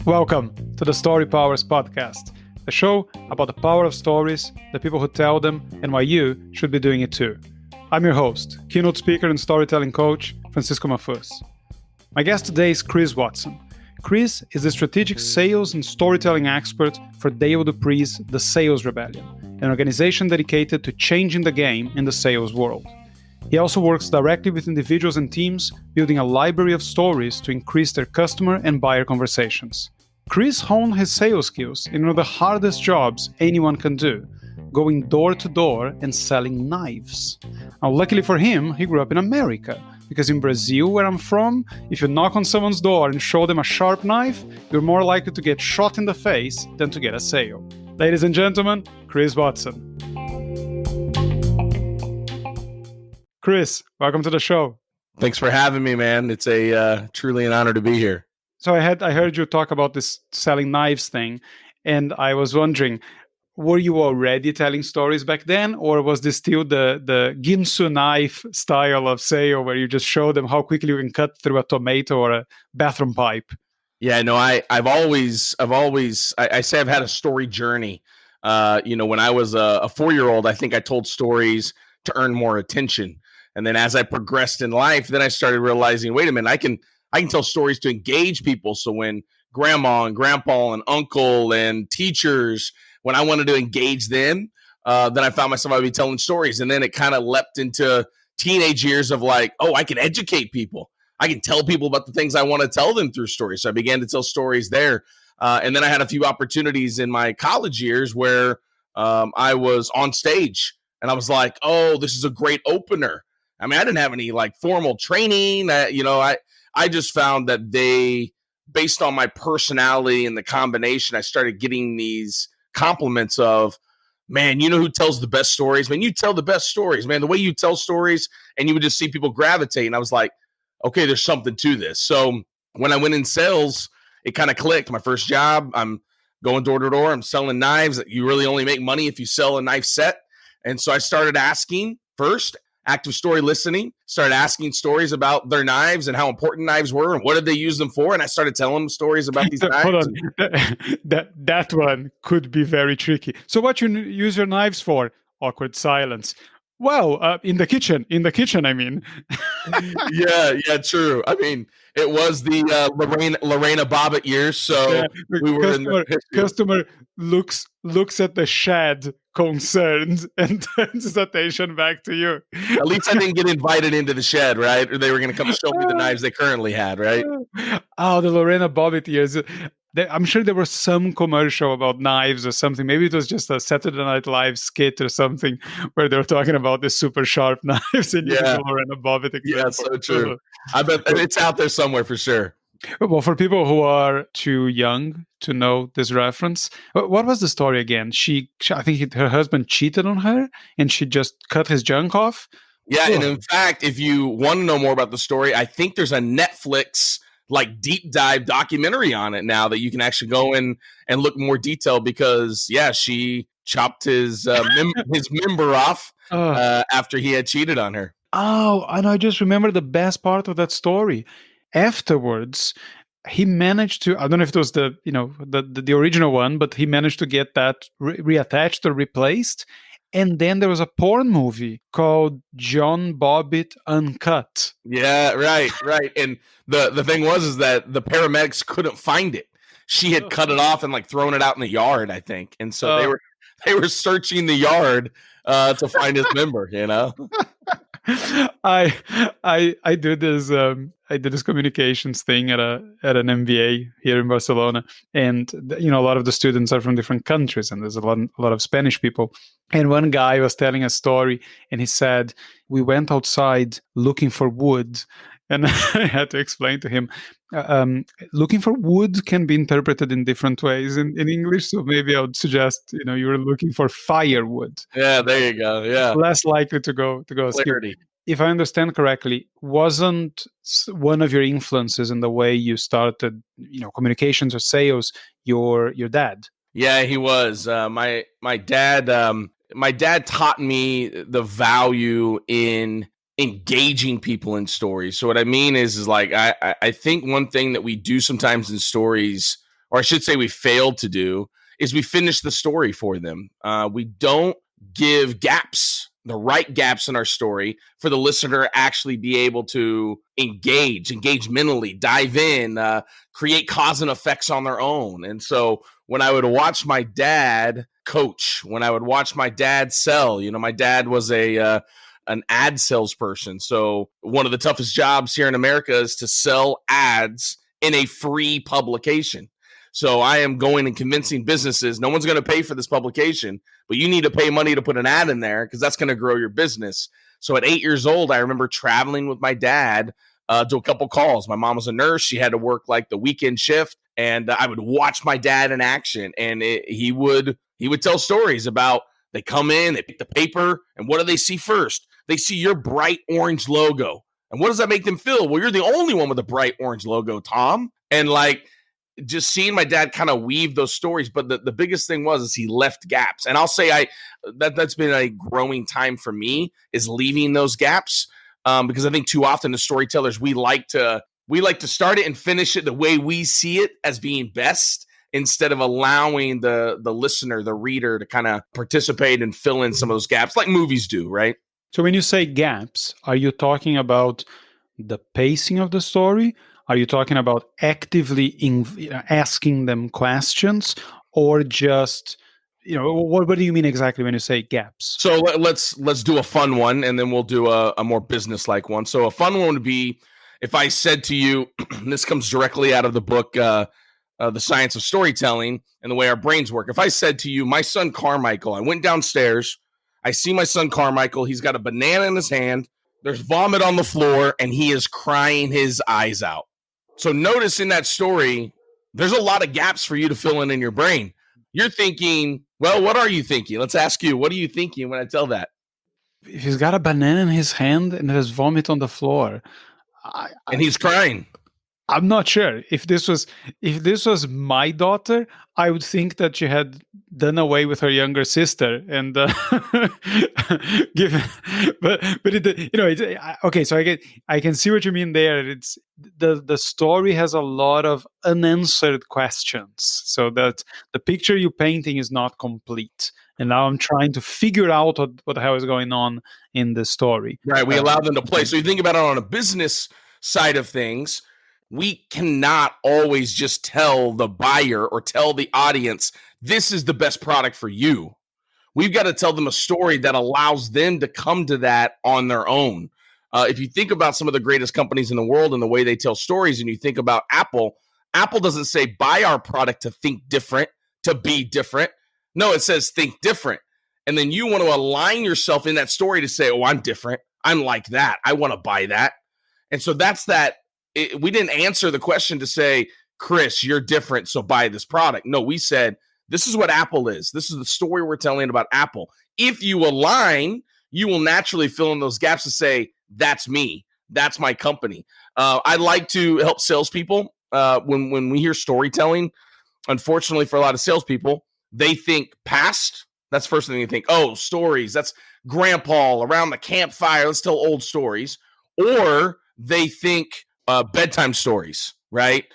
Welcome to the Storypowers Podcast, a show about the power of stories, the people who tell them, and why you should be doing it too. I'm your host, keynote speaker and storytelling coach, Francisco Mahfuz. My guest today is Chris Watson. Chris is the strategic sales and storytelling expert for Dale Dupree's The Sales Rebellion, an organization dedicated to changing the game in the sales world. He also works directly with individuals and teams, building a library of stories to increase their customer and buyer conversations. Chris honed his sales skills in one of the hardest jobs anyone can do, going door to door and selling knives. Now, luckily for him, he grew up in America, because in Brazil, where I'm from, if you knock on someone's door and show them a sharp knife, you're more likely to get shot in the face than to get a sale. Ladies and gentlemen, Chris Watson. Chris, welcome to the show. Thanks for having me, man. It's truly an honor to be here. So I heard you talk about this selling knives thing, and I was wondering, were you already telling stories back then, or was this still the Ginsu knife style of sale where you just show them how quickly you can cut through a tomato or a bathroom pipe? Yeah, no, I've always I say I've had a story journey. When I was a 4-year-old, I think I told stories to earn more attention. And then as I progressed in life, then I started realizing, wait a minute, I can tell stories to engage people. So when grandma and grandpa and uncle and teachers, when I wanted to engage them, then I found myself, I'd be telling stories. And then it kind of leapt into teenage years of like, oh, I can educate people. I can tell people about the things I want to tell them through stories. So I began to tell stories there. And then I had a few opportunities in my college years where I was on stage and I was like, oh, this is a great opener. I mean, I didn't have any like formal training. I just found that based on my personality and the combination, I started getting these compliments of, man, you know who tells the best stories? Man, you tell the best stories, man, the way you tell stories, and you would just see people gravitate. And I was like, okay, there's something to this. So when I went in sales, it kind of clicked. My first job, I'm going door to door. I'm selling knives. You really only make money if you sell a knife set. And so I started asking first, active story listening, started asking stories about their knives and how important knives were and what did they use them for. And I started telling them stories about these knives. Hold on. That one could be very tricky. So what you use your knives for? Awkward silence. Well, in the kitchen, I mean. yeah, true. I mean, it was the Lorena Bobbitt years, so yeah, we were customer looks at the shed concerned and turns his attention back to you. At least I didn't get invited into the shed, right? Or they were going to come show me the knives they currently had, right? Oh, the Lorena Bobbitt years. I'm sure there was some commercial about knives or something. Maybe it was just a Saturday Night Live skit or something where they were talking about the super sharp knives and using the Lorena Bobbitt example. Yeah, so true. I bet it's out there somewhere for sure. Well, for people who are too young to know this reference, what was the story again? I think her husband cheated on her and she just cut his junk off. Yeah, and in fact, if you want to know more about the story, I think there's a Netflix like deep dive documentary on it now that you can actually go in and look more detailed because she chopped his member off after he had cheated on her. Oh, and I just remember the best part of that story. Afterwards, he managed to, I don't know if it was the original one, but he managed to get that reattached or replaced. And then there was a porn movie called John Bobbitt Uncut. Yeah, right. And the thing is that the paramedics couldn't find it. She had cut it off and like thrown it out in the yard, I think. And so they were searching the yard to find his member, you know? I did this communications thing at an MBA here in Barcelona, and a lot of the students are from different countries, and there's a lot of Spanish people. And one guy was telling a story, and he said, "We went outside looking for wood." And I had to explain to him, looking for wood can be interpreted in different ways in English. So maybe I would suggest, you were looking for firewood. Yeah, there you go. Yeah. Less likely to go Clarity. If I understand correctly, wasn't one of your influences in the way you started, communications or sales, your dad? Yeah, he was. My dad taught me the value in engaging people in stories. So what I mean is like, I think one thing that we do sometimes in stories, or I should say we fail to do, is we finish the story for them. We don't give gaps, the right gaps in our story for the listener to actually be able to engage mentally, dive in, create cause and effects on their own. And so when I would watch my dad coach, when I would watch my dad sell, my dad was an ad salesperson. So one of the toughest jobs here in America is to sell ads in a free publication. So I am going and convincing businesses, no one's going to pay for this publication, but you need to pay money to put an ad in there because that's going to grow your business. So at 8 years old, I remember traveling with my dad to a couple calls. My mom was a nurse. She had to work like the weekend shift, and I would watch my dad in action. And he would tell stories about, they come in, they pick the paper, and what do they see first? They see your bright orange logo. And what does that make them feel? Well, you're the only one with a bright orange logo, Tom. And like, just seeing my dad kind of weave those stories. But the biggest thing is he left gaps. And I'll say that's been a growing time for me, is leaving those gaps. Because I think too often as storytellers, we like to start it and finish it the way we see it as being best, instead of allowing the listener, the reader, to kind of participate and fill in some of those gaps like movies do, right? So when you say gaps, are you talking about the pacing of the story? Are you talking about actively asking them questions, or just, what do you mean exactly when you say gaps? So let's do a fun one, and then we'll do a more business-like one. So a fun one would be if I said to you, and this comes directly out of the book, The Science of Storytelling and the Way Our Brains Work. If I said to you, my son Carmichael, I went downstairs, I see my son Carmichael, he's got a banana in his hand, there's vomit on the floor, and he is crying his eyes out. So notice in that story, there's a lot of gaps for you to fill in your brain. You're thinking, well, what are you thinking? Let's ask you, what are you thinking when I tell that? If he's got a banana in his hand and there's vomit on the floor, and he's crying. I'm not sure. If this was my daughter, I would think that she had done away with her younger sister and okay. So I can see what you mean there. It's the story has a lot of unanswered questions, so that the picture you're painting is not complete. And now I'm trying to figure out what the hell is going on in the story. Right. We allow them to play. So you think about it on a business side of things. We cannot always just tell the buyer or tell the audience, this is the best product for you. We've got to tell them a story that allows them to come to that on their own. If you think about some of the greatest companies in the world and the way they tell stories, and you think about Apple doesn't say buy our product to think different, to be different. No, it says think different. And then you want to align yourself in that story to say, oh, I'm different. I'm like that. I want to buy that. And so that's that. We didn't answer the question to say, Chris, you're different, so buy this product. No, we said, this is what Apple is. This is the story we're telling about Apple. If you align, you will naturally fill in those gaps to say, that's me. That's my company. I like to help salespeople. When we hear storytelling, unfortunately for a lot of salespeople, they think past. That's the first thing they think. Oh, stories. That's grandpa around the campfire. Let's tell old stories. Or they think bedtime stories, right?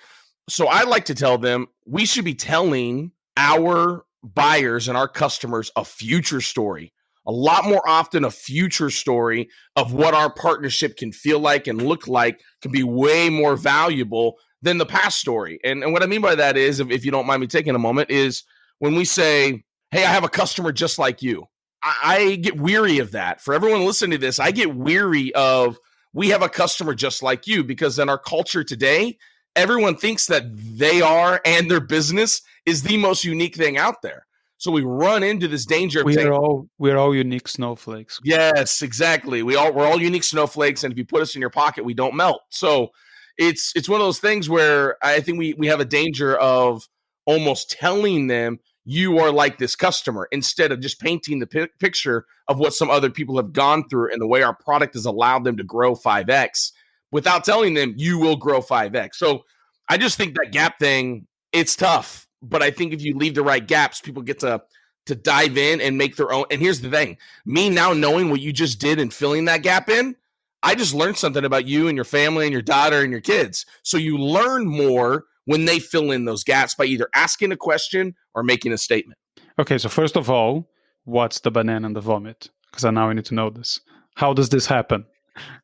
So I like to tell them we should be telling our buyers and our customers a future story, a lot more often a future story of what our partnership can feel like and look like, can be way more valuable than the past story. And what I mean by that is, if you don't mind me taking a moment, is when we say, hey, I have a customer just like you. I get weary of that. For everyone listening to this, I get weary of, we have a customer just like you, because in our culture today, everyone thinks that they are and their business is the most unique thing out there. So we run into this danger of we're all unique snowflakes. Yes, exactly. We're all unique snowflakes, and if you put us in your pocket, we don't melt. So it's one of those things where I think we have a danger of almost telling them you are like this customer, instead of just painting the picture of what some other people have gone through and the way our product has allowed them to grow 5x without telling them you will grow 5x. So I just think that gap thing, it's tough. But I think if you leave the right gaps, people get to dive in and make their own. And here's the thing, me now knowing what you just did and filling that gap in, I just learned something about you and your family and your daughter and your kids. So you learn more when they fill in those gaps by either asking a question or making a statement. Okay, so first of all, what's the banana and the vomit? Because I now need to know this. How does this happen?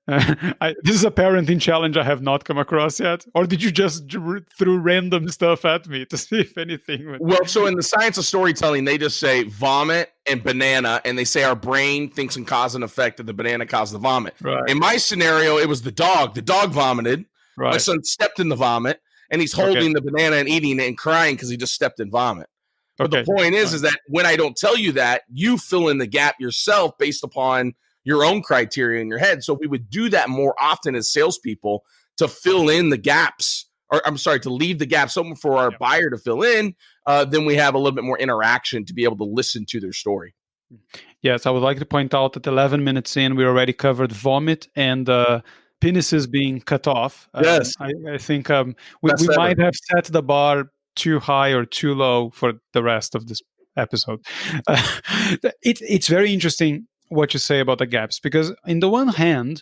This is a parenting challenge I have not come across yet. Or did you just threw random stuff at me to see if anything would... Well, so in the science of storytelling, they just say vomit and banana, and they say our brain thinks in cause and effect that the banana caused the vomit. Right. In my scenario, it was the dog. The dog vomited. Right. My son stepped in the vomit, and he's holding the banana and eating it and crying because he just stepped in vomit. But the point is that when I don't tell you that, you fill in the gap yourself based upon your own criteria in your head. So we would do that more often as salespeople to fill in the gaps, or I'm sorry, to leave the gaps open for our buyer to fill in. Then we have a little bit more interaction to be able to listen to their story. Yes, I would like to point out that 11 minutes in, we already covered vomit and penises being cut off. Yes. I think we might have set the bar too high or too low for the rest of this episode. It's very interesting what you say about the gaps, because in the one hand,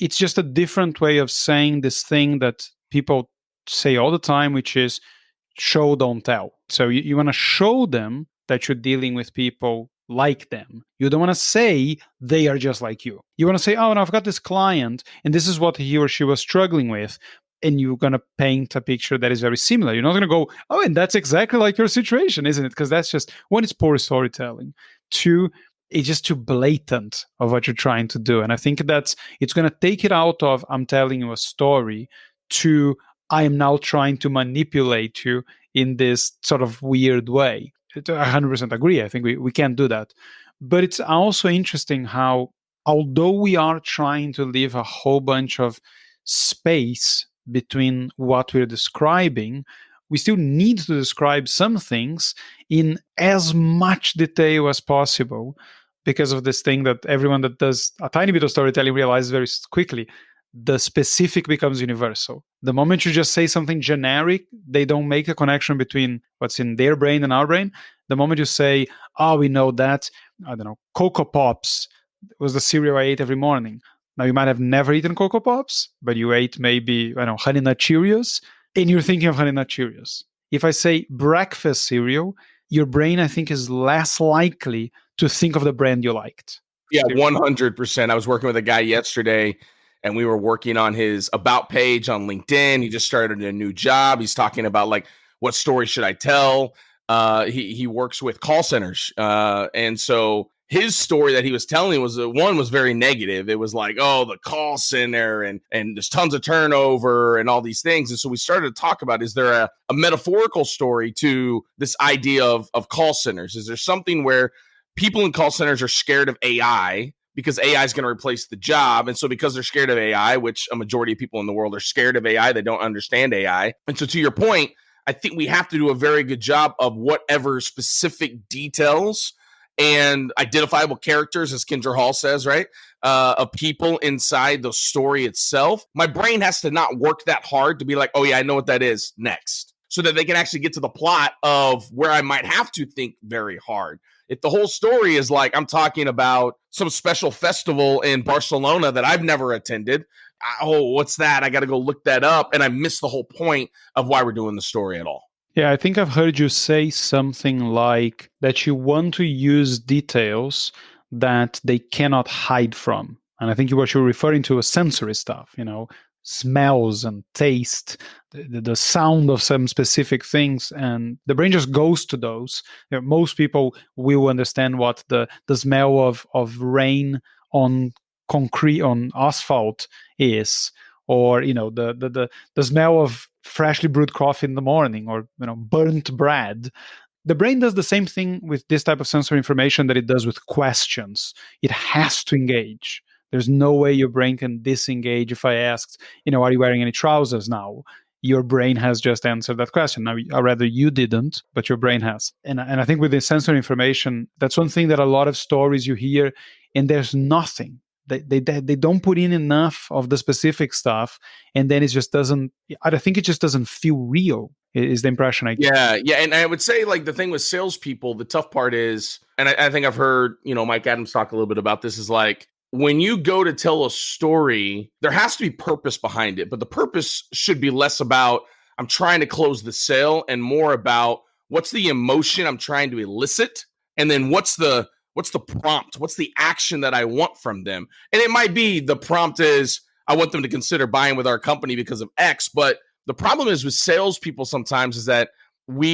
it's just a different way of saying this thing that people say all the time, which is show, don't tell. So you want to show them that you're dealing with people like them. You don't want to say they are just like you. You want to say, oh, no, I've got this client and this is what he or she was struggling with. And you're going to paint a picture that is very similar. You're not going to go, oh, and that's exactly like your situation, isn't it? Because that's just, one, it's poor storytelling. Two, it's just too blatant of what you're trying to do. And I think it's going to take it out of, I'm telling you a story, to, I am now trying to manipulate you in this sort of weird way. I 100% agree. I think we can't do that. But it's also interesting how, although we are trying to leave a whole bunch of space between what we're describing, we still need to describe some things in as much detail as possible, because of this thing that everyone that does a tiny bit of storytelling realizes very quickly. The specific becomes universal. The moment you just say something generic, they don't make a connection between what's in their brain and our brain. The moment you say, oh, we know that, I don't know, Cocoa Pops was the cereal I ate every morning. Now, you might have never eaten Cocoa Pops, but you ate maybe, I don't know, Honey Nut Cheerios, and you're thinking of Honey Nut Cheerios. If I say breakfast cereal, your brain, I think, is less likely to think of the brand you liked. Yeah, 100%. I was working with a guy yesterday, and we were working on his about page on LinkedIn. He just started a new job. He's talking about, like, what story should I tell? He works with call centers. And so his story that he was telling was very negative. It was like, oh, the call center and there's tons of turnover and all these things. And so we started to talk about, is there a metaphorical story to this idea of call centers? Is there something where people in call centers are scared of AI because AI is going to replace the job? And so because they're scared of AI, which a majority of people in the world are scared of AI, they don't understand AI. And so to your point, I think we have to do a very good job of whatever specific details and identifiable characters, as Kendra Hall says, right, of people inside the story itself. My brain has to not work that hard to be like, oh, yeah, I know what that is next, so that they can actually get to the plot of where I might have to think very hard. If the whole story is like, I'm talking about some special festival in Barcelona that I've never attended, oh, what's that? I got to go look that up. And I miss the whole point of why we're doing the story at all. Yeah, I think I've heard you say something like that you want to use details that they cannot hide from. And I think what you're referring to is sensory stuff, smells and taste, the sound of some specific things. And the brain just goes to those. Most people will understand what the smell of rain on concrete, on asphalt is, or the smell of freshly brewed coffee in the morning, or burnt bread. The brain does the same thing with this type of sensory information that it does with questions. It has to engage. There's no way your brain can disengage. If I asked, are you wearing any trousers now? Your brain has just answered that question. Now, or rather you didn't, but your brain has. And I think with the sensory information, that's one thing that a lot of stories you hear, and there's nothing. They don't put in enough of the specific stuff, and then it just doesn't. I think it just doesn't feel real. Is the impression I get. Yeah, and I would say, like, the thing with salespeople, the tough part is, and I think I've heard Mike Adams talk a little bit about this, is like, when you go to tell a story, there has to be purpose behind it, but the purpose should be less about I'm trying to close the sale and more about what's the emotion I'm trying to elicit, and then what's the prompt, what's the action that I want from them. And it might be the prompt is I want them to consider buying with our company because of X, but the problem is with salespeople sometimes is that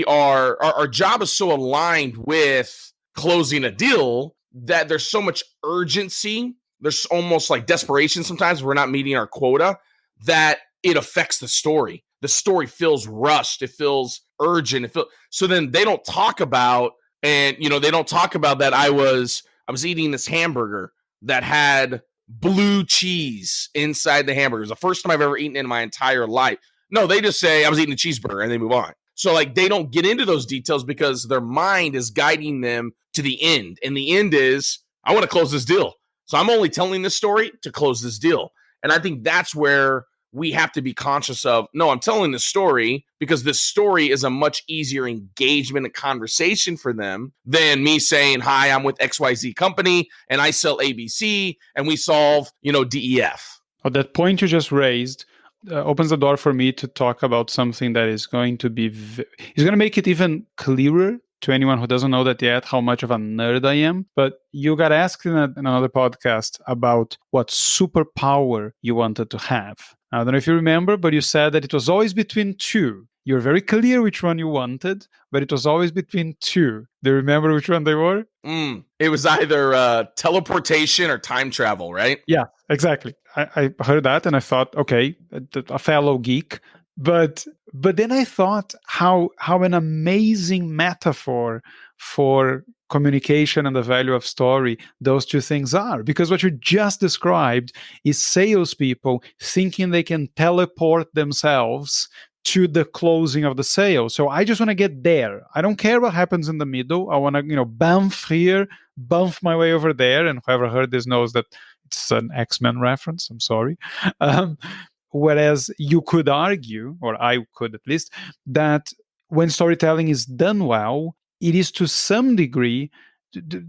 our job is so aligned with closing a deal that there's so much urgency. There's almost like desperation sometimes if we're not meeting our quota that it affects the story. The story feels rushed. It feels urgent. So then they don't talk about, and they don't talk about that I was eating this hamburger that had blue cheese inside the hamburger. It's the first time I've ever eaten in my entire life. No, they just say I was eating a cheeseburger and they move on. So like they don't get into those details because their mind is guiding them to the end. And the end is I want to close this deal. So I'm only telling this story to close this deal. And I think that's where we have to be conscious of, no, I'm telling this story because this story is a much easier engagement and conversation for them than me saying, hi, I'm with XYZ company and I sell ABC and we solve, DEF. Well, that point you just raised opens the door for me to talk about something that is going to be, is going to make it even clearer to anyone who doesn't know that yet, how much of a nerd I am. But you got asked in another podcast about what superpower you wanted to have. I don't know if you remember, but you said that it was always between two. You're very clear which one you wanted, but it was always between two. Do you remember which one they were? It was either teleportation or time travel, right? Yeah, exactly. I heard that and I thought, okay, a fellow geek. But then I thought how an amazing metaphor for communication and the value of story those two things are. Because what you just described is salespeople thinking they can teleport themselves to the closing of the sale. So I just want to get there. I don't care what happens in the middle. I want to, bump here, bump my way over there. And whoever heard this knows that it's an X-Men reference. I'm sorry. Whereas you could argue, or I could at least, that when storytelling is done well, it is to some degree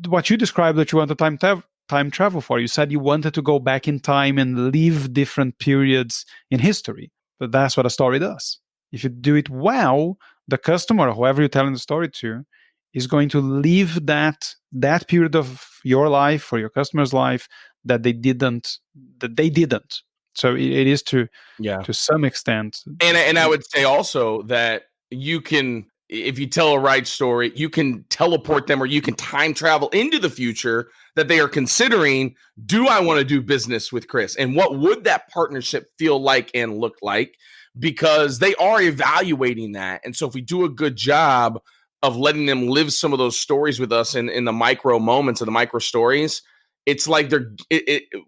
what you described that you want to time travel for. You said you wanted to go back in time and live different periods in history. But that's what a story does. If you do it well, the customer, or whoever you're telling the story to, is going to live that period of your life or your customer's life that they didn't. So it is to some extent. And I would say also that you can, if you tell a right story, you can teleport them or you can time travel into the future that they are considering, do I want to do business with Chris? And what would that partnership feel like and look like? Because they are evaluating that. And so if we do a good job of letting them live some of those stories with us in the micro moments and the micro stories, it's like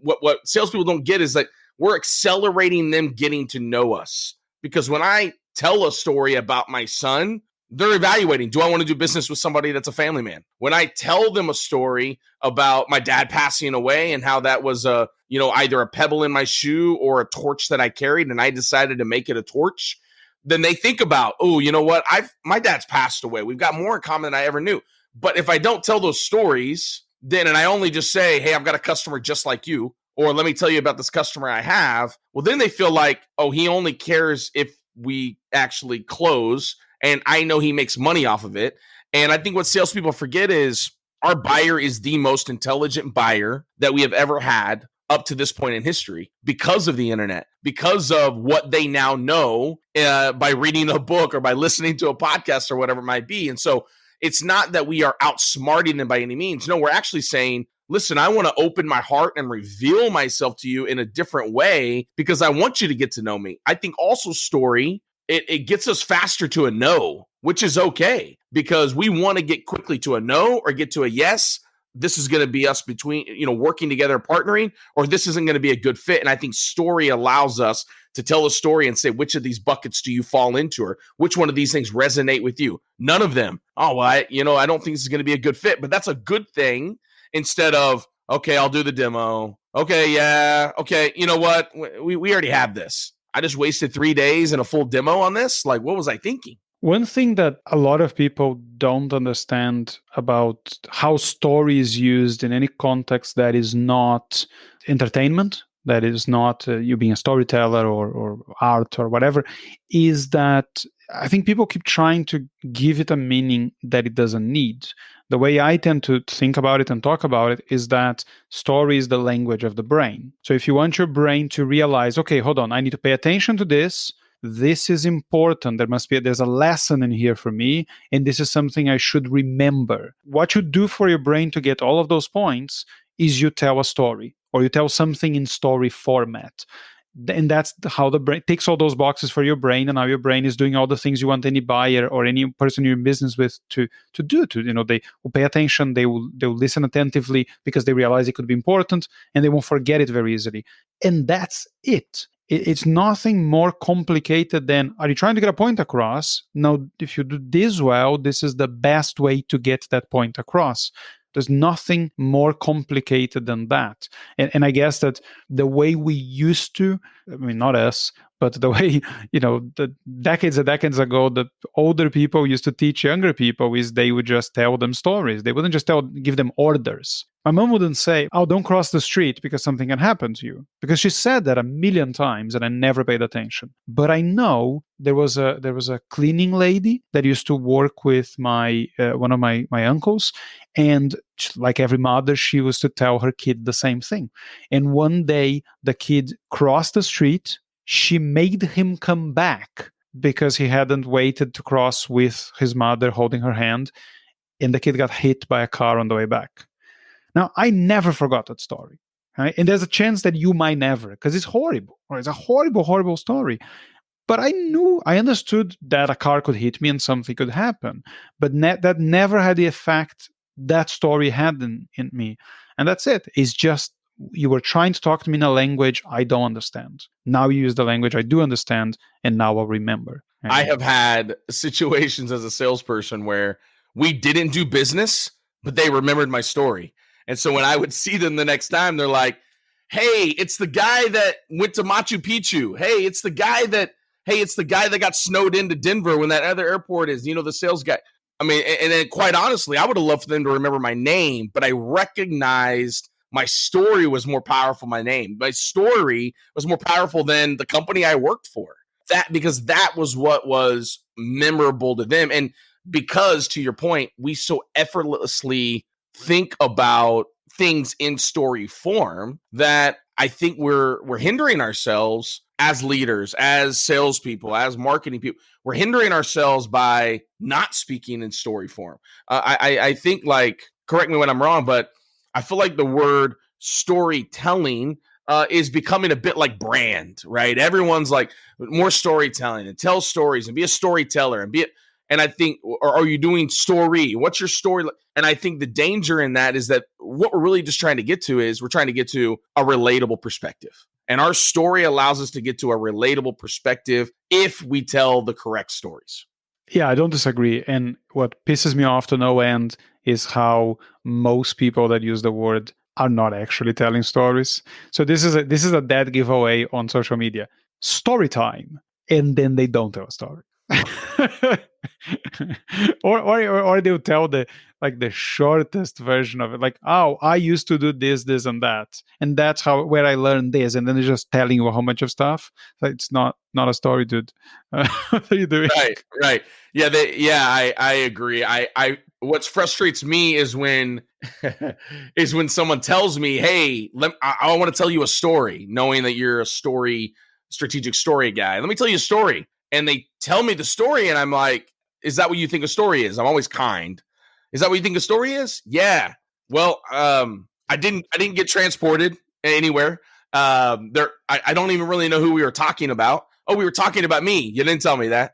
what salespeople don't get is like, we're accelerating them getting to know us. Because when I tell a story about my son, they're evaluating, do I want to do business with somebody that's a family man? When I tell them a story about my dad passing away and how that was either a pebble in my shoe or a torch that I carried and I decided to make it a torch, then they think about, oh, you know what? My dad's passed away. We've got more in common than I ever knew. But if I don't tell those stories, and I only just say, hey, I've got a customer just like you, or let me tell you about this customer I have, well, then they feel like, oh, he only cares if we actually close, and I know he makes money off of it. And I think what salespeople forget is our buyer is the most intelligent buyer that we have ever had up to this point in history because of the internet, because of what they now know by reading a book or by listening to a podcast or whatever it might be. And so it's not that we are outsmarting them by any means. No, we're actually saying, listen, I want to open my heart and reveal myself to you in a different way because I want you to get to know me. I think also story, it gets us faster to a no, which is okay because we want to get quickly to a no or get to a yes. This is going to be us between, working together, partnering, or this isn't going to be a good fit. And I think story allows us to tell a story and say, which of these buckets do you fall into, or which one of these things resonate with you? None of them. Oh, well, I don't think this is going to be a good fit, but that's a good thing. Instead of, okay, I'll do the demo. Okay, yeah. Okay, you know what? We already have this. I just wasted 3 days and a full demo on this. Like, what was I thinking? One thing that a lot of people don't understand about how story is used in any context that is not entertainment, that is not you being a storyteller or art or whatever, is that I think people keep trying to give it a meaning that it doesn't need. The way I tend to think about it and talk about it is that story is the language of the brain. So if you want your brain to realize, okay, hold on, I need to pay attention to this. This is important. There's a lesson in here for me, and this is something I should remember. What you do for your brain to get all of those points is you tell a story or you tell something in story format. And that's how the brain takes all those boxes for your brain, and now your brain is doing all the things you want any buyer or any person you're in business with to do. They will pay attention, they'll listen attentively because they realize it could be important, and they won't forget it very easily. And that's it. It's nothing more complicated than, are you trying to get a point across? Now, if you do this well, this is the best way to get that point across. There's nothing more complicated than that. And I guess that the way we used to, I mean, not us, but the way, the decades and decades ago, the older people used to teach younger people is they would just tell them stories. They wouldn't just give them orders. My mom wouldn't say, oh, don't cross the street because something can happen to you. Because she said that a million times and I never paid attention. But I know there was a cleaning lady that used to work with my one of my uncles. And like every mother, she was to tell her kid the same thing. And one day the kid crossed the street. She made him come back because he hadn't waited to cross with his mother holding her hand. And the kid got hit by a car on the way back. Now, I never forgot that story. Right? And there's a chance that you might never, because it's horrible. Right? It's a horrible, horrible story. But I understood that a car could hit me and something could happen. But that never had the effect that story had in me. And that's it. It's just, you were trying to talk to me in a language I don't understand. Now you use the language I do understand, and now I'll remember. Right? I have had situations as a salesperson where we didn't do business, but they remembered my story. And so when I would see them the next time, they're like, hey, it's the guy that went to Machu Picchu. Hey, it's the guy that got snowed into Denver when that other airport is, the sales guy. I mean, and then quite honestly, I would have loved for them to remember my name, but I recognized my story was more powerful. My name, my story was more powerful than the company I worked for. Because that was what was memorable to them. And because, to your point, we so effortlessly think about things in story form that I think we're hindering ourselves as leaders, as salespeople, as marketing people. We're hindering ourselves by not speaking in story form. I think, like, correct me when I'm wrong, but I feel like the word storytelling is becoming a bit like brand, right? Everyone's like, more storytelling and tell stories and be a storyteller and be it. And I think, or are you doing story? What's your story? And I think the danger in that is that what we're really just trying to get to is we're trying to get to a relatable perspective. And our story allows us to get to a relatable perspective if we tell the correct stories. Yeah, I don't disagree. And what pisses me off to no end is how most people that use the word are not actually telling stories. So this is a dead giveaway on social media. Story time. And then they don't tell a story. or they'll tell the shortest version of it, like, oh, I used to do this and that, and that's where I learned this, and then they're just telling you a whole bunch of stuff. It's not a story, dude. What are you doing? Right. Yeah, I agree. I what frustrates me is when someone tells me, hey, I want to tell you a story, knowing that you're a strategic story guy. Let me tell you a story. And they tell me the story, and I'm like, is that what you think a story is? I'm always kind. Is that what you think a story is? Yeah. Well, I didn't get transported anywhere. I don't even really know who we were talking about. Oh, we were talking about me. You didn't tell me that.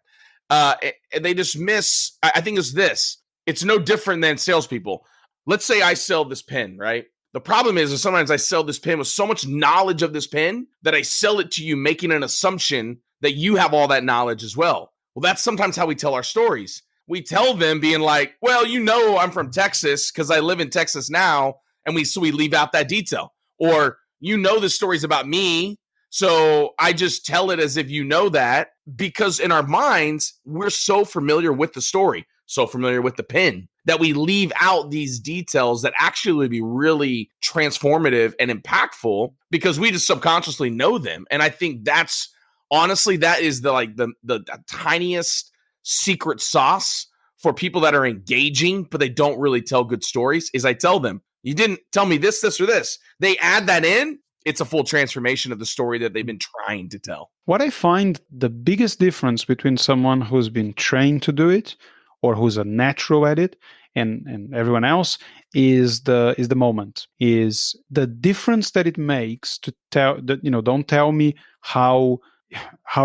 And they dismiss. I think it's this. It's no different than salespeople. Let's say I sell this pen, right? The problem is sometimes I sell this pen with so much knowledge of this pen that I sell it to you, making an assumption that you have all that knowledge as well. Well, that's sometimes how we tell our stories. We tell them being like, well, I'm from Texas because I live in Texas now, and we leave out that detail. Or, the stories about me, So I just tell it as if you know that, because in our minds, we're so familiar with the story, so familiar with the pin, that we leave out these details that actually would be really transformative and impactful because we just subconsciously know them. And I think that's honestly, that is the tiniest secret sauce for people that are engaging, but they don't really tell good stories, is I tell them, you didn't tell me this, or this. They add that in. It's a full transformation of the story that they've been trying to tell. What I find the biggest difference between someone who's been trained to do it or who's a natural at it and everyone else is the moment, is the difference that it makes to tell that, don't tell me how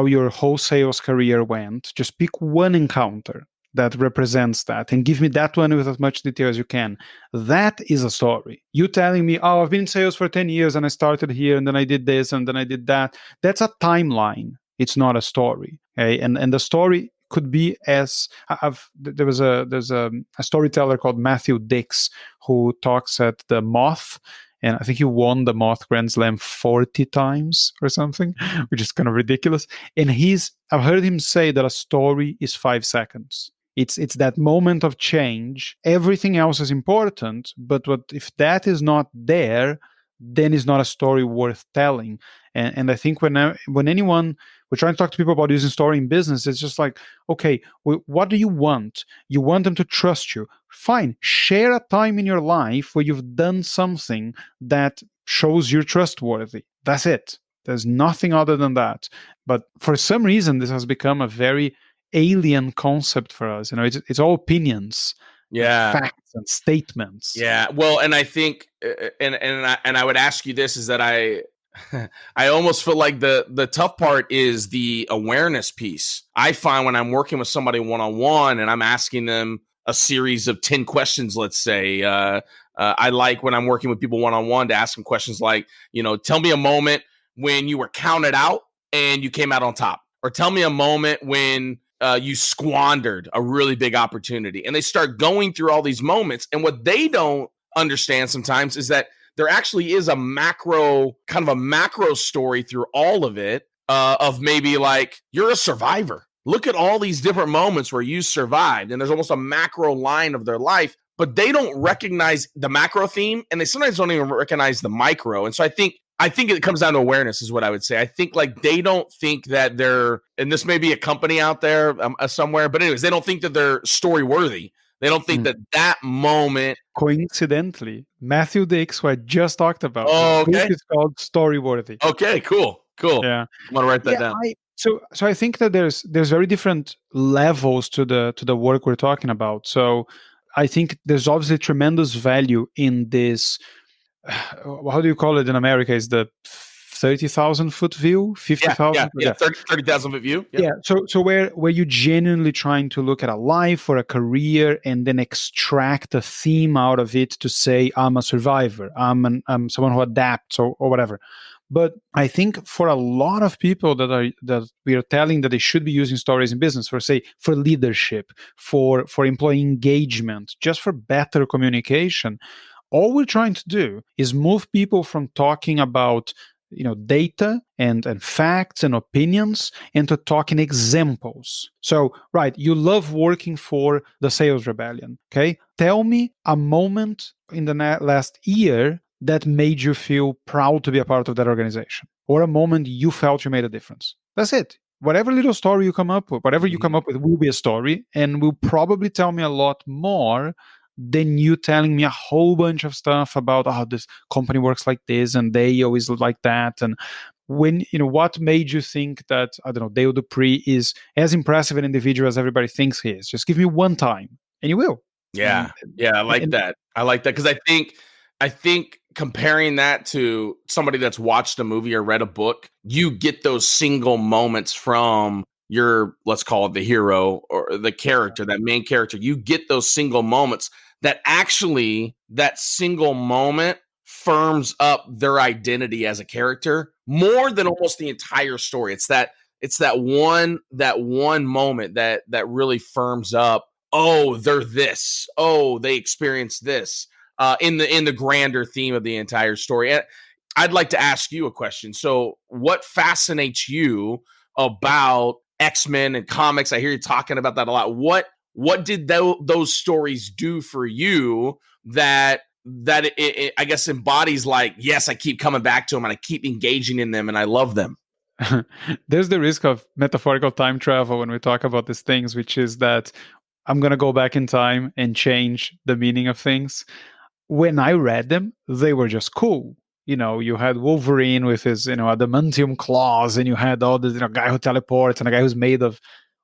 your whole sales career went. Just pick one encounter that represents that and give me that one with as much detail as you can. That is a story. You telling me, oh, I've been in sales for 10 years and I started here and then I did this and then I did that. That's a timeline. It's not a story. Okay? And the story could be there's a storyteller called Matthew Dix who talks at the Moth. And I think he won the Moth Grand Slam 40 times or something, which is kind of ridiculous. And I've heard him say that a story is 5 seconds. It's that moment of change. Everything else is important, but if that is not there, then it's not a story worth telling. And I think when we're trying to talk to people about using story in business, it's just like, okay, what do you want? You want them to trust you. Fine, share a time in your life where you've done something that shows you're trustworthy. That's it. There's nothing other than that. But for some reason, this has become a very alien concept for us. It's all opinions, facts and statements. Yeah. Well, and I think, and I would ask you this, is that I almost feel like the tough part is the awareness piece. I find when I'm working with somebody one-on-one and I'm asking them a series of 10 questions, let's say, I like when I'm working with people one-on-one to ask them questions like, tell me a moment when you were counted out and you came out on top, or tell me a moment when you squandered a really big opportunity. And they start going through all these moments. And what they don't understand sometimes is that there actually is a macro story through all of it, of maybe like, you're a survivor. Look at all these different moments where you survived. And there's almost a macro line of their life, but they don't recognize the macro theme, and they sometimes don't even recognize the micro. And so I think it comes down to awareness is what I would say. I think like they don't think that they're, and this may be a company out there somewhere, but anyways, they don't think that they're story worthy. They don't think that moment. Coincidentally, Matthew Dix, who I just talked about, is called Storyworthy. Okay, cool. Yeah, I'm gonna write that down. So I think that there's very different levels to the work we're talking about. So I think there's obviously tremendous value in this. How do you call it in America? Is the 30,000 foot view, 50,000? Yeah, 30,000 foot view. Yeah. So where you genuinely trying to look at a life or a career and then extract a theme out of it to say, I'm a survivor, I'm someone who adapts or whatever. But I think for a lot of people that we are telling that they should be using stories in business for leadership, for employee engagement, just for better communication, all we're trying to do is move people from talking about data and facts and opinions into talking examples. So, right, you love working for the Sales Rebellion. Okay, tell me a moment in the last year that made you feel proud to be a part of that organization, or a moment you felt you made a difference. That's it. Whatever little story you come up with, whatever you come up with will be a story, and will probably tell me a lot more than you telling me a whole bunch of stuff about how this company works like this and they always look like that. And when what made you think that, I don't know, Dale Dupree is as impressive an individual as everybody thinks he is? Just give me one time and you will. Yeah. I like that because I think comparing that to somebody that's watched a movie or read a book, you get those single moments from your, let's call it the hero or the character, that main character. You get those single moments that actually, that single moment firms up their identity as a character more than almost the entire story. It's that one moment that really firms up, oh, they're this, oh, they experienced this. In the grander theme of the entire story. And I'd like to ask you a question. So what fascinates you about X-Men and comics? I hear you talking about that a lot. What did those stories do for you that it, I guess, embodies like, yes, I keep coming back to them and I keep engaging in them and I love them? There's the risk of metaphorical time travel when we talk about these things, which is that I'm going to go back in time and change the meaning of things. When I read them, they were just cool. You had Wolverine with his, adamantium claws, and you had all the, guy who teleports and a guy who's made of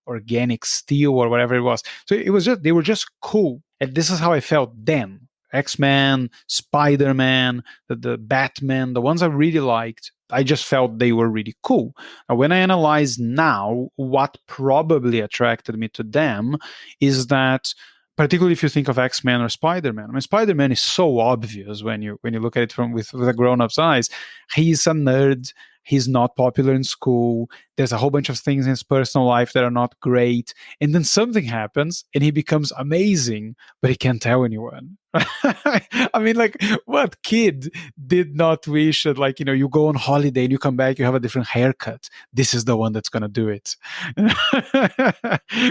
organic steel or whatever it was. So they were just cool. And this is how I felt then. X-Men, Spider-Man, the Batman, the ones I really liked, I just felt they were really cool. Now, when I analyze now, what probably attracted me to them is that, particularly if you think of X-Men or Spider-Man. I mean, Spider-Man is so obvious when you look at it with a grown-up's eyes. He's a nerd. He's not popular in school. There's a whole bunch of things in his personal life that are not great. And then something happens and he becomes amazing, but he can't tell anyone. I mean, like, what kid did not wish that, like, you go on holiday and you come back, you have a different haircut. This is the one that's going to do it.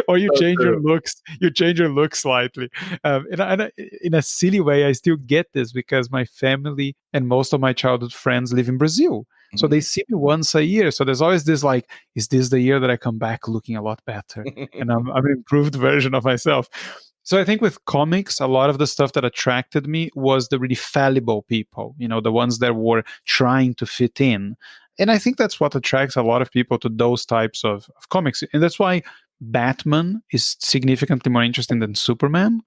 Or you change your looks slightly. And in a silly way, I still get this because my family and most of my childhood friends live in Brazil. So they see me once a year. So there's always this like, is this the year that I come back looking a lot better? And I'm an improved version of myself. So I think with comics, a lot of the stuff that attracted me was the really fallible people, the ones that were trying to fit in. And I think that's what attracts a lot of people to those types of comics. And that's why Batman is significantly more interesting than Superman.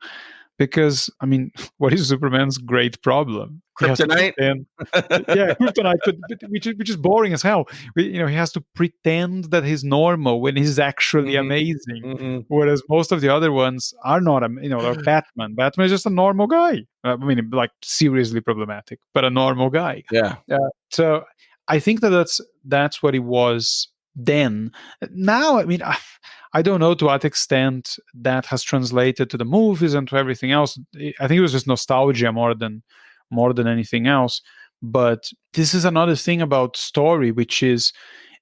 Because, I mean, what is Superman's great problem? Kryptonite? Yeah, kryptonite, which is boring as hell. He has to pretend that he's normal when he's actually amazing. Mm-hmm. Whereas most of the other ones are not, like Batman. Batman is just a normal guy. I mean, like, seriously problematic, but a normal guy. Yeah. So I think that's what it was then. Now, I mean, I don't know to what extent that has translated to the movies and to everything else. I think it was just nostalgia more than anything else. But this is another thing about story, which is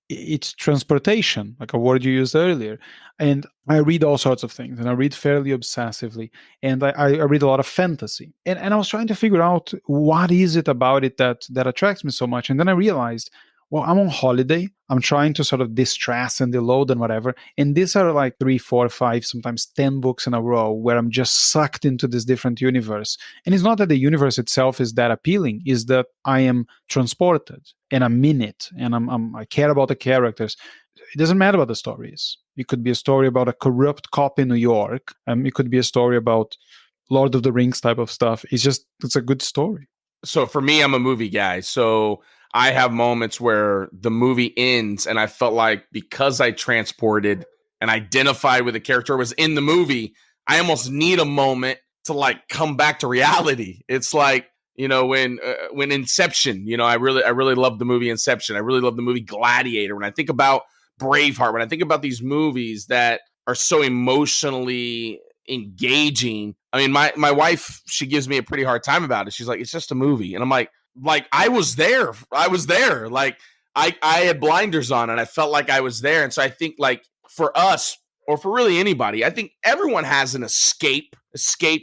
it's transportation, like a word you used earlier. And I read all sorts of things, and I read fairly obsessively, and I read a lot of fantasy. And I was trying to figure out what is it about it that attracts me so much. And then I realized, well, I'm on holiday. I'm trying to sort of distress and deload and whatever. And these are like 3, 4, 5, sometimes 10 books in a row where I'm just sucked into this different universe. And it's not that the universe itself is that appealing, it's that I am transported and I'm in it and I care about the characters. It doesn't matter what the story is. It could be a story about a corrupt cop in New York. It could be a story about Lord of the Rings type of stuff. It's a good story. So for me, I'm a movie guy. So I have moments where the movie ends and I felt like because I transported and identified with the character was in the movie, I almost need a moment to like come back to reality. It's like, when Inception, I really love the movie Inception. I really love the movie Gladiator. When I think about Braveheart, when I think about these movies that are so emotionally engaging, I mean, my wife, she gives me a pretty hard time about it. She's like, it's just a movie. And I'm like, I was there. Like I had blinders on and I felt like I was there. And so I think like for us or for really anybody, I think everyone has an escape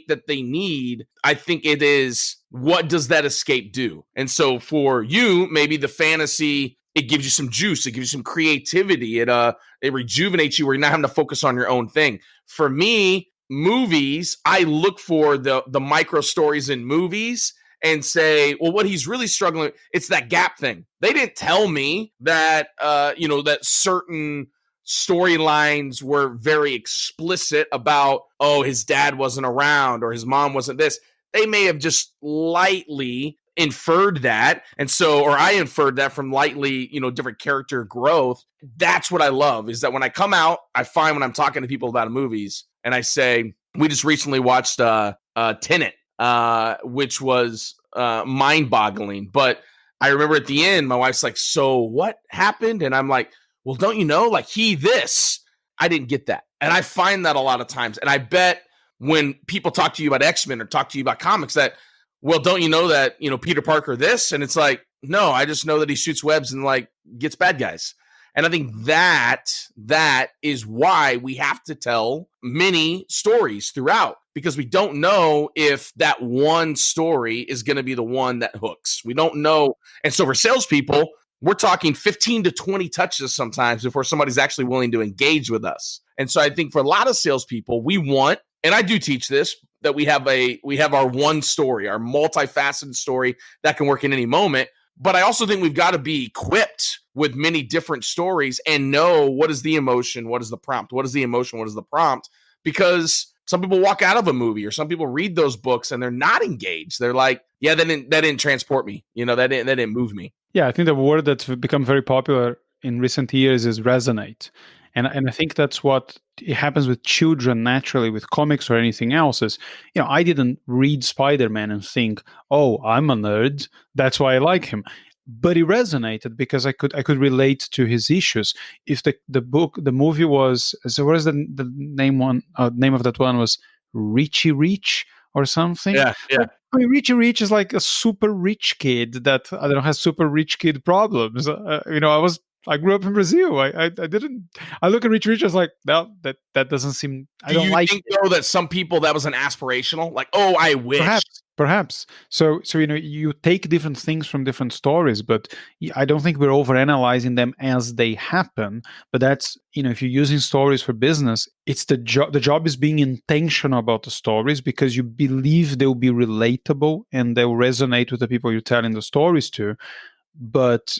that they need. I think it is, what does that escape do? And so for you, maybe the fantasy, it gives you some juice. It gives you some creativity. It rejuvenates you where you're not having to focus on your own thing. For me, movies, I look for the micro stories in movies and say, well, what he's really struggling with, it's that gap thing. They didn't tell me that, that certain storylines were very explicit about, oh, his dad wasn't around or his mom wasn't this. They may have just lightly inferred that. And so, or I inferred that from lightly, different character growth. That's what I love, is that when I come out, I find when I'm talking to people about movies and I say, we just recently watched Tenet, which was mind-boggling. But I remember at the end, my wife's like, so what happened? And I'm like, well, don't you know, like this. I didn't get that. And I find that a lot of times. And I bet when people talk to you about X-Men or talk to you about comics that, well, don't you know that, Peter Parker this? And it's like, No, I just know that he shoots webs and like gets bad guys. And I think that is why we have to tell many stories throughout, because we don't know if that one story is going to be the one that hooks. We don't know. And so for salespeople, we're talking 15 to 20 touches sometimes before somebody's actually willing to engage with us. And so I think for a lot of salespeople, we want, and I do teach this, that we have our one story, our multifaceted story that can work in any moment. But I also think we've got to be equipped with many different stories and know what is the emotion, what is the prompt, what is the emotion, what is the prompt, because some people walk out of a movie or some people read those books and they're not engaged. They're like, yeah, that didn't transport me. That didn't move me. Yeah, I think the word that's become very popular in recent years is resonate. And I think that's what it happens with children naturally, with comics or anything else. Is, I didn't read Spider-Man and think, oh, I'm a nerd, that's why I like him. But it resonated because I could relate to his issues. If the movie was, so what is the name of that one was Richie Rich or something? Yeah. I mean, Richie Rich is like a super rich kid that has super rich kid problems. I grew up in Brazil. I look at Richie Rich, I was like, no, that doesn't seem. I don't like. Do you think though that some people that was an aspirational, like, oh, I wish. Perhaps. So you take different things from different stories, but I don't think we're overanalyzing them as they happen. But that's, if you're using stories for business, it's the job. The job is being intentional about the stories because you believe they'll be relatable and they'll resonate with the people you're telling the stories to. But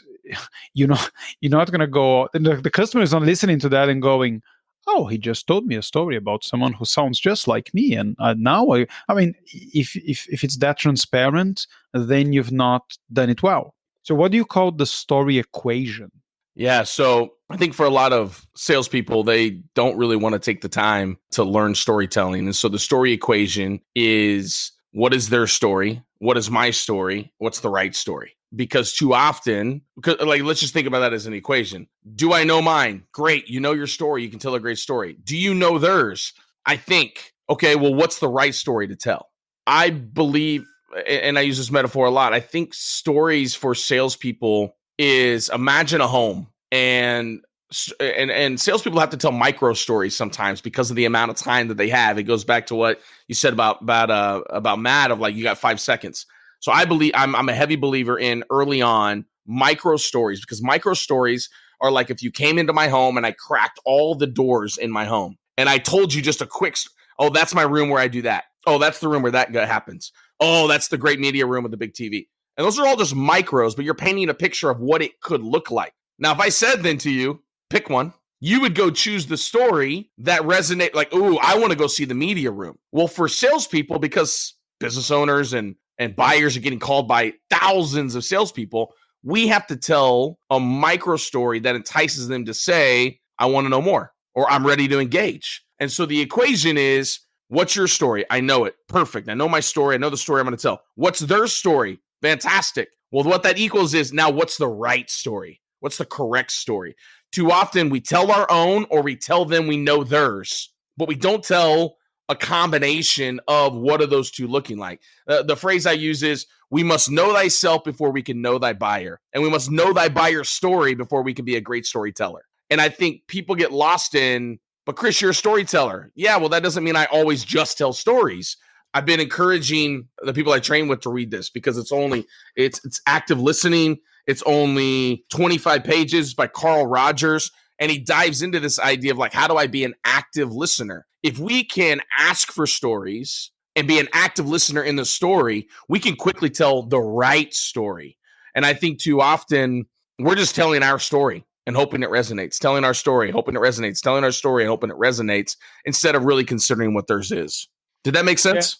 you're not going to go. The customer is not listening to that and going, oh, he just told me a story about someone who sounds just like me. And now, I mean, if it's that transparent, then you've not done it well. So what do you call the story equation? Yeah, so I think for a lot of salespeople, they don't really want to take the time to learn storytelling. And so the story equation is, what is their story? What is my story? What's the right story? Because too often, let's just think about that as an equation. Do I know mine? Great. You know your story. You can tell a great story. Do you know theirs? I think, okay, well, what's the right story to tell? I believe, and I use this metaphor a lot, I think stories for salespeople is, imagine a home, and salespeople have to tell micro stories sometimes because of the amount of time that they have. It goes back to what you said about Matt, of like, you got 5 seconds. So I believe I'm a heavy believer in early on micro stories, because micro stories are like if you came into my home and I cracked all the doors in my home and I told you just a quick, oh, that's my room where I do that. Oh, that's the room where that happens. Oh, that's the great media room with the big TV. And those are all just micros, but you're painting a picture of what it could look like. Now, if I said then to you, pick one, you would go choose the story that resonate, like, ooh, I want to go see the media room. Well, for salespeople, because business owners and buyers are getting called by thousands of salespeople, we have to tell a micro story that entices them to say, I want to know more, or I'm ready to engage. And so the equation is, what's your story? I know it. Perfect. I know my story. I know the story I'm going to tell. What's their story? Fantastic. Well, what that equals is, now what's the right story? What's the correct story? Too often we tell our own, or we tell them we know theirs, but we don't tell a combination of what are those two looking like. The phrase I use is, we must know thyself before we can know thy buyer. And we must know thy buyer's story before we can be a great storyteller. And I think people get lost in, but Chris, you're a storyteller. Yeah, well, that doesn't mean I always just tell stories. I've been encouraging the people I train with to read this, because it's active listening. It's only 25 pages by Carl Rogers. And he dives into this idea of like, how do I be an active listener? If we can ask for stories and be an active listener in the story, we can quickly tell the right story. And I think too often we're just telling our story and hoping it resonates, telling our story, hoping it resonates, telling our story and hoping it resonates, instead of really considering what theirs is. Did that make sense?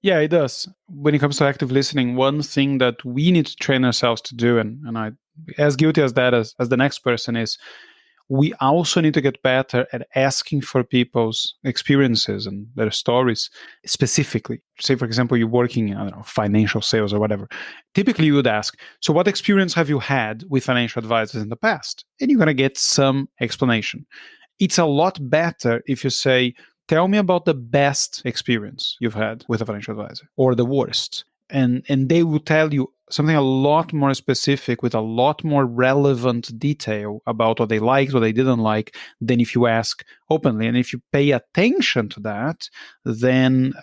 Yeah, it does. When it comes to active listening, one thing that we need to train ourselves to do, and I, as guilty as that as the next person is, we also need to get better at asking for people's experiences and their stories specifically. Say, for example, you're working in, financial sales or whatever. Typically, you would ask, so what experience have you had with financial advisors in the past? And you're going to get some explanation. It's a lot better if you say, tell me about the best experience you've had with a financial advisor, or the worst. and they will tell you something a lot more specific with a lot more relevant detail about what they liked, what they didn't like, than if you ask openly. And if you pay attention to that, then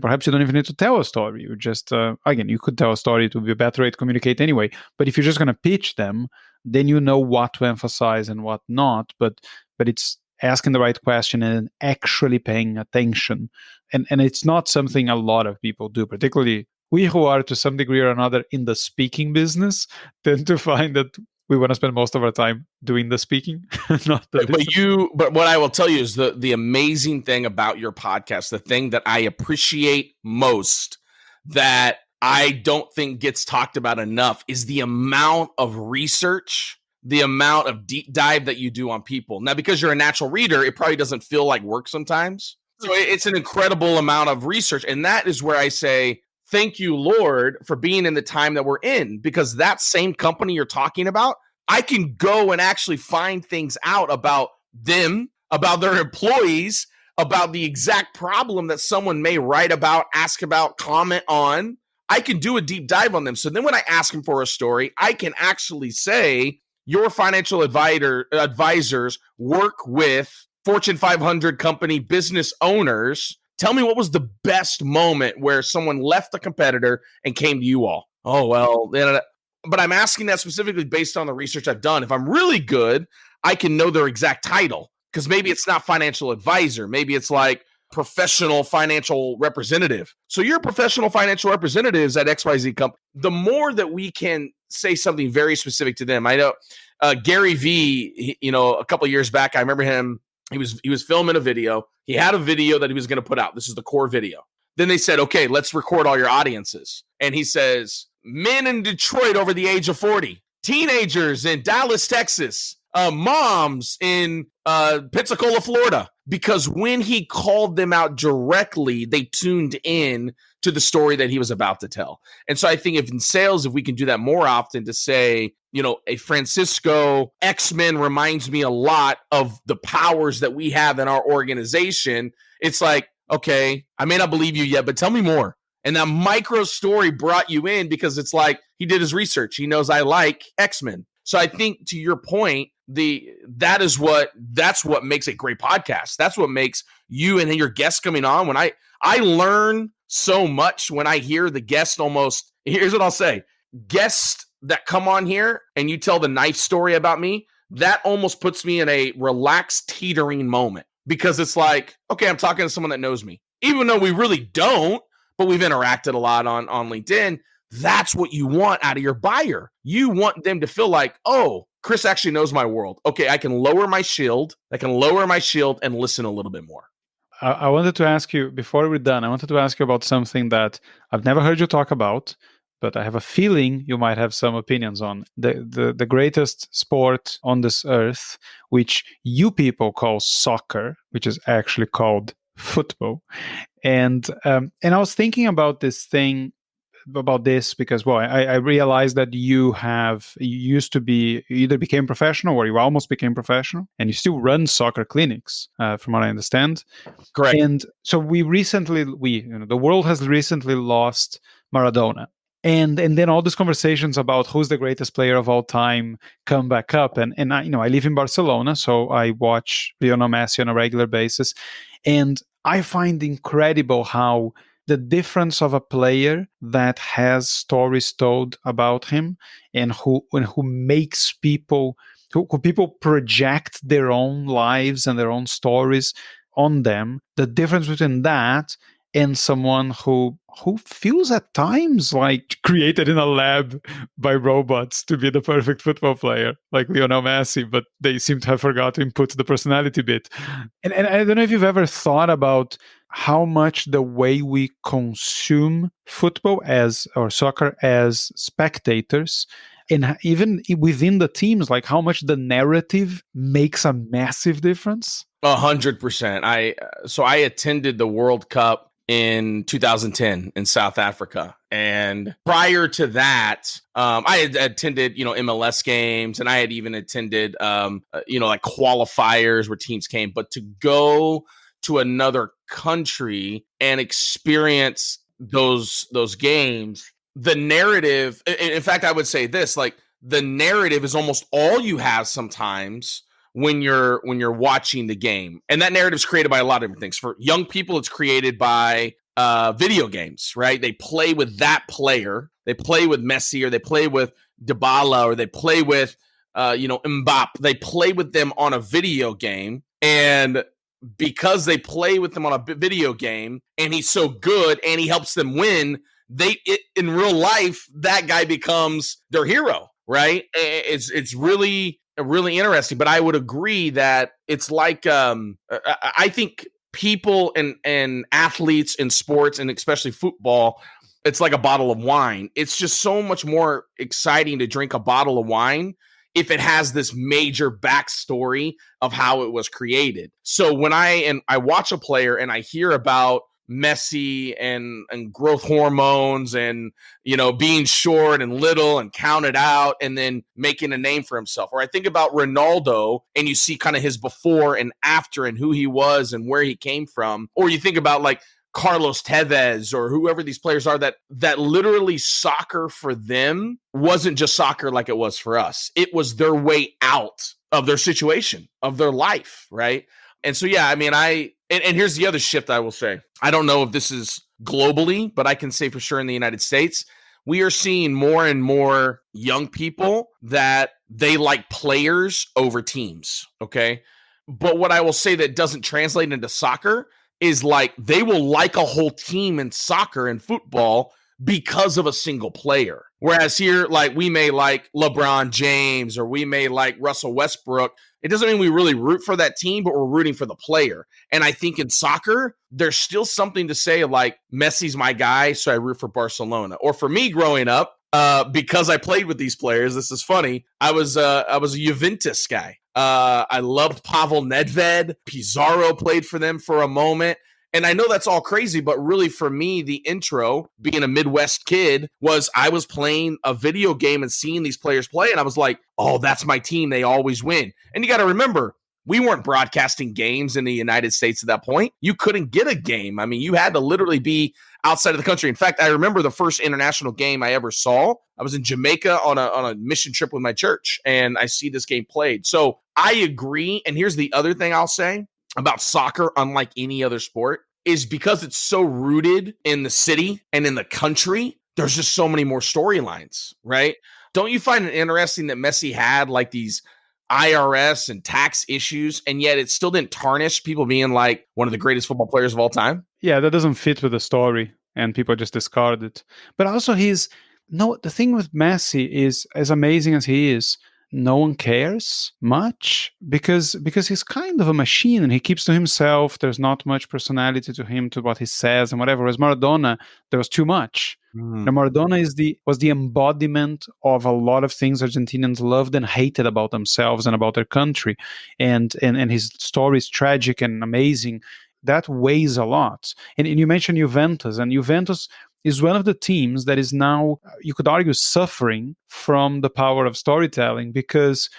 perhaps you don't even need to tell a story. You just again, you could tell a story. It would be a better way to communicate anyway. But if you're just going to pitch them, then you know what to emphasize and what not. But it's asking the right question and actually paying attention. And it's not something a lot of people do, particularly we who are to some degree or another in the speaking business tend to find that we want to spend most of our time doing the speaking, not the listening. But what I will tell you is the amazing thing about your podcast, the thing that I appreciate most that I don't think gets talked about enough is the amount of research, the amount of deep dive that you do on people. Now, because you're a natural reader, it probably doesn't feel like work sometimes. So it's an incredible amount of research. And that is where I say, thank you, Lord, for being in the time that we're in, because that same company you're talking about, I can go and actually find things out about them, about their employees, about the exact problem that someone may write about, ask about, comment on. I can do a deep dive on them. So then when I ask them for a story, I can actually say, your financial advisors work with Fortune 500 company business owners. Tell me what was the best moment where someone left a competitor and came to you all. Oh, well, but I'm asking that specifically based on the research I've done. If I'm really good, I can know their exact title, because maybe it's not financial advisor. Maybe it's like professional financial representative. So you're professional financial representatives at XYZ company. The more that we can say something very specific to them. I know Gary V, a couple of years back, I remember him. He was filming a video. He had a video that he was going to put out. This is the core video. Then they said, okay, let's record all your audiences. And he says, men in Detroit over the age of 40, teenagers in Dallas, Texas, moms in Pensacola, Florida. Because when he called them out directly, they tuned in to the story that he was about to tell. And so I think if in sales, if we can do that more often to say, a Francisco X-Men reminds me a lot of the powers that we have in our organization. It's like, okay, I may not believe you yet, but tell me more. And that micro story brought you in because it's like he did his research. He knows I like X-Men. So I think to your point, that's what makes a great podcast. That's what makes you and your guests coming on. When I learn so much when I hear the guest almost, here's what I'll say, guests that come on here and you tell the knife story about me, that almost puts me in a relaxed teetering moment, because it's like, okay, I'm talking to someone that knows me, even though we really don't, but we've interacted a lot on LinkedIn. That's what you want out of your buyer. You want them to feel like, oh, Chris actually knows my world. Okay, I can lower my shield and listen a little bit more. I wanted to ask you, before we're done, about something that I've never heard you talk about, but I have a feeling you might have some opinions on. The greatest sport on this earth, which you people call soccer, which is actually called football. And I was thinking about this because, well, I realized that you either became professional or you almost became professional, and you still run soccer clinics, from what I understand. Correct. And so the world has recently lost Maradona. And then all these conversations about who's the greatest player of all time come back up. And I live in Barcelona, so I watch Lionel Messi on a regular basis. And I find incredible how the difference of a player that has stories told about him and who makes people, who people project their own lives and their own stories on them, the difference between that and someone who feels at times like created in a lab by robots to be the perfect football player, like Lionel Messi, but they seem to have forgot to input the personality bit. And I don't know if you've ever thought about how much the way we consume football or soccer as spectators, and even within the teams, like how much the narrative makes a massive difference. 100%. I attended the World Cup in 2010 in South Africa. And prior to that, I had attended, MLS games, and I had even attended, like qualifiers where teams came. But to go to another country and experience those games the narrative, in fact, I would say this, like the narrative is almost all you have sometimes when you're watching the game. And that narrative is created by a lot of different things. For young people, it's created by video games, right? They play with that player. They play with Messi, or they play with Dybala, or they play with Mbappe. They play with them on a video game, and because they play with them on a video game and he's so good and he helps them win, in real life, that guy becomes their hero, right? It's really interesting. But I would agree that it's like I think people and athletes in sports, and especially football, it's like a bottle of wine. It's just so much more exciting to drink a bottle of wine if it has this major backstory of how it was created. So when I watch a player and I hear about Messi and growth hormones and, being short and little and counted out and then making a name for himself, or I think about Ronaldo and you see kind of his before and after and who he was and where he came from, or you think about like Carlos Tevez or whoever these players are that literally soccer for them wasn't just soccer like it was for us. It was their way out of their situation, of their life, right? And so, yeah, I mean, and here's the other shift I will say. I don't know if this is globally, but I can say for sure in the United States, we are seeing more and more young people that they like players over teams, okay? But what I will say that doesn't translate into soccer is like they will like a whole team in soccer and football because of a single player. Whereas here, like we may like LeBron James or we may like Russell Westbrook. It doesn't mean we really root for that team, but we're rooting for the player. And I think in soccer, there's still something to say like Messi's my guy, so I root for Barcelona. Or for me growing up, because I played with these players, this is funny. I was a Juventus guy. I loved Pavel Nedved. Pizarro played for them for a moment. And I know that's all crazy, but really for me, the intro, being a Midwest kid, was I was playing a video game and seeing these players play, and I was like, oh, that's my team. They always win. And you got to remember, we weren't broadcasting games in the United States at that point. You couldn't get a game. I mean, you had to literally be outside of the country. In fact, I remember the first international game I ever saw. I was in Jamaica on a mission trip with my church, and I see this game played. So I agree. And here's the other thing I'll say about soccer, unlike any other sport, is because it's so rooted in the city and in the country, there's just so many more storylines, right? Don't you find it interesting that Messi had like these IRS and tax issues, and yet it still didn't tarnish people being like one of the greatest football players of all time? Yeah, that doesn't fit with the story, and people just discard it. But also the thing with Messi is, as amazing as he is, no one cares much because he's kind of a machine and he keeps to himself. There's not much personality to him, to what he says and whatever. Whereas Maradona, there was too much. Now, Maradona was the embodiment of a lot of things Argentinians loved and hated about themselves and about their country. And his story is tragic and amazing. That weighs a lot. And you mentioned Juventus, and Juventus is one of the teams that is now, you could argue, suffering from the power of storytelling because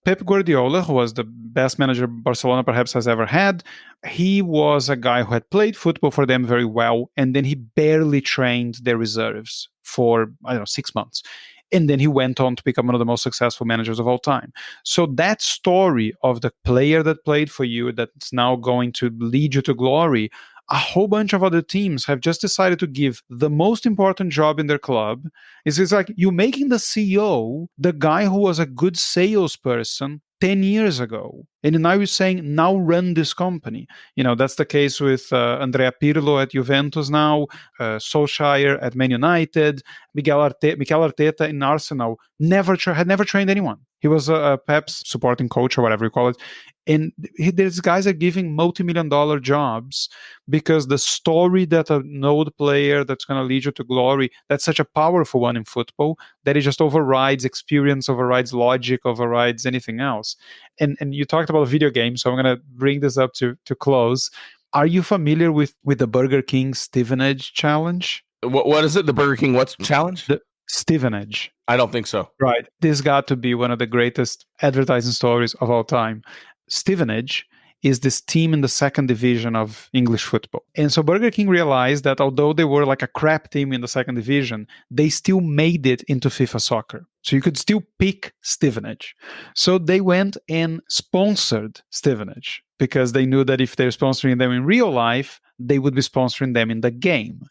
Pep Guardiola, who was the best manager Barcelona perhaps has ever had, he was a guy who had played football for them very well, and then he barely trained their reserves for, 6 months. And then he went on to become one of the most successful managers of all time. So that story of the player that played for you that's now going to lead you to glory, a whole bunch of other teams have just decided to give the most important job in their club. It's like you making the CEO the guy who was a good salesperson 10 years ago. And now you're saying, now run this company. That's the case with Andrea Pirlo at Juventus now, Solskjaer at Man United, Mikel Arteta in Arsenal, had never trained anyone. He was a Pep's supporting coach or whatever you call it. And these guys are giving multi-million-dollar jobs because the story that a node player that's going to lead you to glory, that's such a powerful one in football that it just overrides experience, overrides logic, overrides anything else. And you talked about video games, so I'm going to bring this up to close. Are you familiar with the Burger King Stevenage challenge? What is it? The Burger King what challenge? The Stevenage. I don't think so. Right. This got to be one of the greatest advertising stories of all time. Stevenage is this team in the second division of English football. And so Burger King realized that although they were like a crap team in the second division, they still made it into FIFA soccer. So you could still pick Stevenage. So they went and sponsored Stevenage because they knew that if they're sponsoring them in real life, they would be sponsoring them in the game.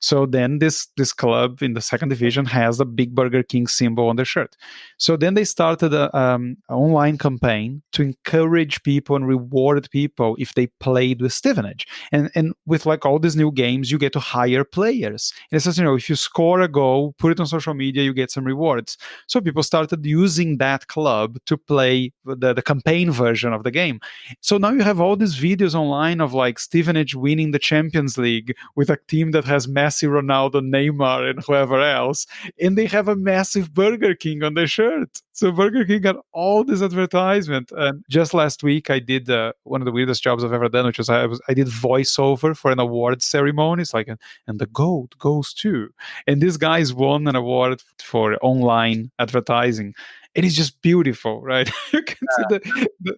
So then this club in the second division has a big Burger King symbol on their shirt. So then they started an online campaign to encourage people and reward people if they played with Stevenage. And with like all these new games, you get to hire players. And it says, if you score a goal, put it on social media, you get some rewards. So people started using that club to play the campaign version of the game. So now you have all these videos online of like Stevenage winning the Champions League with a team that has Messi, Ronaldo, Neymar, and whoever else, and they have a massive Burger King on their shirt. So Burger King got all this advertisement. And just last week, I did one of the weirdest jobs I've ever done, which was I did voiceover for an award ceremony. It's like, and the gold goes to. And these guys won an award for online advertising. And it's just beautiful, right? You can see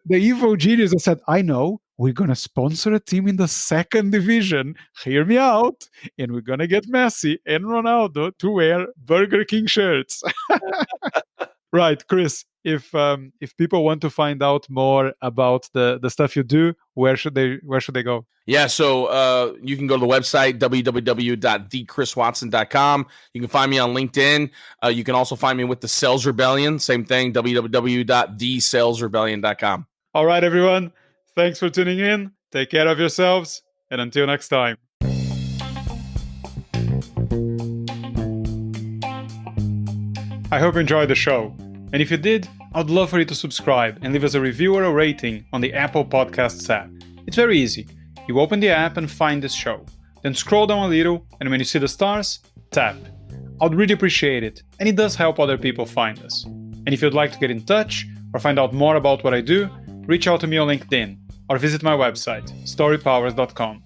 the evil genius that said, I know, we're going to sponsor a team in the second division. Hear me out. And we're going to get Messi and Ronaldo to wear Burger King shirts. Right, Chris, if people want to find out more about the stuff you do, where should they go? Yeah, so you can go to the website, www.thechriswatson.com. You can find me on LinkedIn. You can also find me with the Sales Rebellion. Same thing, www.thesalesrebellion.com. All right, everyone. Thanks for tuning in. Take care of yourselves. And until next time. I hope you enjoyed the show. And if you did, I'd love for you to subscribe and leave us a review or a rating on the Apple Podcasts app. It's very easy. You open the app and find this show. Then scroll down a little, and when you see the stars, tap. I'd really appreciate it, and it does help other people find us. And if you'd like to get in touch or find out more about what I do, reach out to me on LinkedIn or visit my website, storypowers.com.